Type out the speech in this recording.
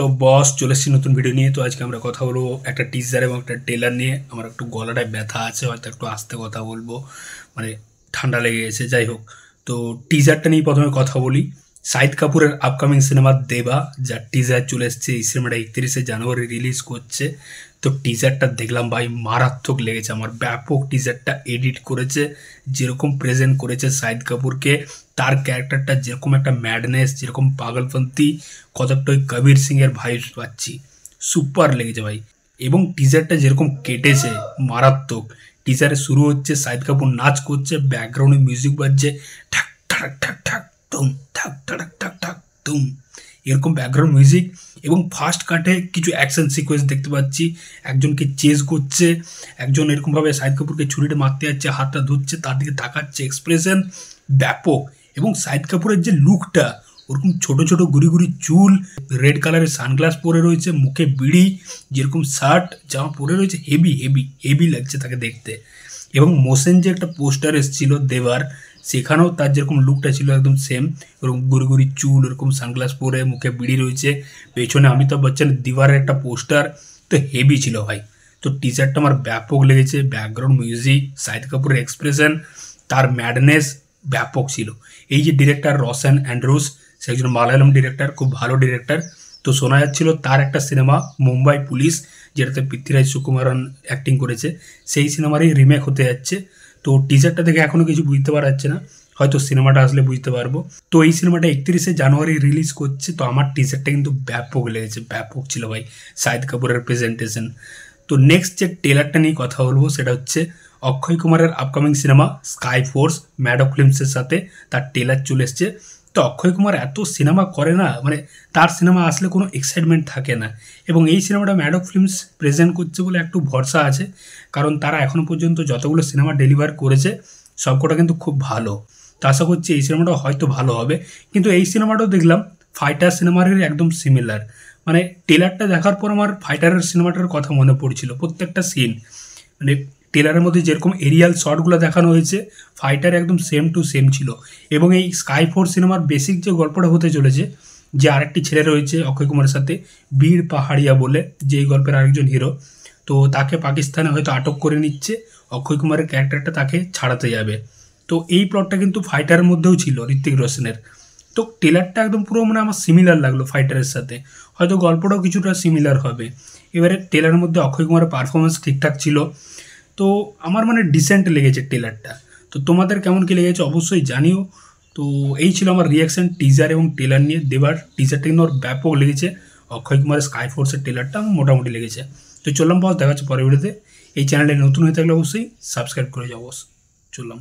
তো বস চলে এসেছি নতুন ভিডিও নিয়ে। তো আজকে আমরা কথা বলবো একটা টিজার এবং একটা ট্রেলার নিয়ে। আমার একটু গলাটায় ব্যথা আছে, হয়তো একটু আস্তে কথা বলবো, মানে ঠান্ডা লেগে গেছে। যাই হোক, তো টিজারটা নিয়ে প্রথমে কথা বলি। শাহিদ কাপুরের আপকামিং সিনেমা দেবা, যার টিজার চলে এসছে। এই সিনেমাটা 31শে জানুয়ারি রিলিজ করছে। তো টিজারটা দেখলাম ভাই, মারাত্মক লেগেছে আমার, ব্যাপক। টিজারটা এডিট করেছে, যেরকম প্রেজেন্ট করেছে শাহিদ কাপুরকে, তার ক্যারেক্টারটা যেরকম একটা ম্যাডনেস, যেরকম পাগলপন্থী, কতকটা ওই কবির সিংয়ের ভাইবস পাচ্ছি। সুপার লেগেছে ভাই। এবং টিজারটা যেরকম কেটেছে, মারাত্মক। টিজারে শুরু হচ্ছে, শাহিদ কাপুর নাচ করছে, ব্যাকগ্রাউন্ডে মিউজিক বাজছে, ঠাক ঠাক ঠাক ঠাক তুম, ঠাক ঠাক ঠাক ঠাক তুম, এরকম ব্যাকগ্রাউন্ড মিউজিক। এবং ফার্স্ট কাটে কিছু অ্যাকশন সিকোয়েন্স দেখতে পাচ্ছি। একজনকে চেজ করছে, একজন এরকমভাবে শাহিদ কাপুরকে ছুরিটা মারতে যাচ্ছে, হাতটা ধরছে, তার দিকে তাকাচ্ছে, এক্সপ্রেশন ব্যাপক। এবং শাহিদ কাপুরের যে লুকটা, ওরকম ছোট ছোট গুড়ি গুড়ি চুল, রেড কালারের সানগ্লাস পরে রয়েছে, মুখে বিড়ি, যেরকম শার্ট জামা পরে রয়েছে, হেভি হেভি হেভি লাগছে তাকে দেখতে। এবং মোশন যে একটা পোস্টার এসেছিল দেবার, সেখানেও তার যেরকম লুকটা ছিল একদম সেম, ওরকম গুড়ি গুড়ি চুল, ওরকম সানগ্লাস পরে, মুখে বিড়ি রয়েছে, পেছনে অমিতাভ বচ্চনের দিবারের একটা পোস্টার। তো হেভি ছিল ভাই। তো টিজারটা আমার ব্যাপক লেগেছে। ব্যাকগ্রাউন্ড মিউজিক, শাহিদ কাপুরের এক্সপ্রেশন, তার ম্যাডনেস ব্যাপক ছিল। এই যে ডিরেক্টর রোশন অ্যান্ড্রুস, সে একজন মালায়ালাম ডিরেক্টর, খুব ভালো ডিরেক্টর। তো শোনা যাচ্ছিল তার একটা সিনেমা মুম্বাই পুলিশ, যেটাতে পৃথ্বীরাজ সুকুমারন অ্যাক্টিং করেছে, সেই সিনেমারই রিমেক হতে যাচ্ছে। তো টিজারটা দেখে এখনও কিছু বুঝতে পারা যাচ্ছে না, হয়তো সিনেমাটা আসলে বুঝতে পারবো। তো এই সিনেমাটা 31শে জানুয়ারি রিলিজ করছে। তো আমার টিজারটা কিন্তু ব্যাপক লেগেছে, ব্যাপক ছিল ভাই শাহিদ কাপুরের প্রেজেন্টেশন। তো নেক্সট যে ট্রেলারটা নিয়ে কথা বলবো, সেটা হচ্ছে অক্ষয় কুমারের আপকামিং সিনেমা স্কাই ফোর্স, ম্যাডক ফিল্মসের সাথে তার ট্রেলার চলে এসছে। তো অক্ষয় কুমার এত সিনেমা করে না, মানে তার সিনেমা আসলে কোনো এক্সাইটমেন্ট থাকে না। এবং এই সিনেমাটা ম্যাডক ফিল্মস প্রেজেন্ট করছে বলে একটু ভরসা আছে, কারণ তারা এখনও পর্যন্ত যতগুলো সিনেমা ডেলিভার করেছে সবকটা কিন্তু খুব ভালো। তো আশা করছি এই সিনেমাটাও হয়তো ভালো হবে। কিন্তু এই সিনেমাটাও দেখলাম ফাইটার সিনেমারই একদম সিমিলার। মানে ট্রেলারটা দেখার পর আমার ফাইটারের সিনেমাটার কথা মনে পড়ছিল, প্রত্যেকটা সিন। মানে ট্রেলারের মধ্যে যেরকম এরিয়াল শটগুলো দেখানো হয়েছে, ফাইটার একদম সেম টু সেম ছিল। এবং এই স্কাই ফোর্স সিনেমার বেসিক যে গল্পটা হতে চলেছে, যে আরেকটি ছেলে রয়েছে অক্ষয় কুমারের সাথে, বীর পাহাড়িয়া বলে, যে এই গল্পের আরেকজন হিরো, তো তাকে পাকিস্তানে হয়তো আটক করে নিচ্ছে, অক্ষয় কুমারের ক্যারেক্টারটা তাকে ছাড়াতে যাবে। তো এই প্লটটা কিন্তু ফাইটারের মধ্যেও ছিল, ঋত্বিক রোশনের। তো ট্রেলারটা একদম পুরো মানে আমার সিমিলার লাগলো ফাইটারের সাথে, হয়তো গল্পটাও কিছুটা সিমিলার হবে। এবারে ট্রেলারের মধ্যে অক্ষয় কুমারের পারফরমেন্স ঠিকঠাক ছিল। তো আমার মানে ডিসেন্ট লেগেছে ট্রেলারটা। তো তোমাদের কেমন কী লেগেছে অবশ্যই জানিও। তো এই ছিল আমার রিয়াকশান টিজার এবং ট্রেলার নিয়ে। দেবার টিজারটা কিন্তু আমার ব্যাপক লেগেছে, অক্ষয় কুমারের স্কাই ফোর্সের ট্রেলারটা আমার মোটামুটি লেগেছে। তো চললাম বস, দেখা হচ্ছে পরের ভিডিওতে। এই চ্যানেলে নতুন হয়ে থাকলে অবশ্যই সাবস্ক্রাইব করে যাও বস। চললাম।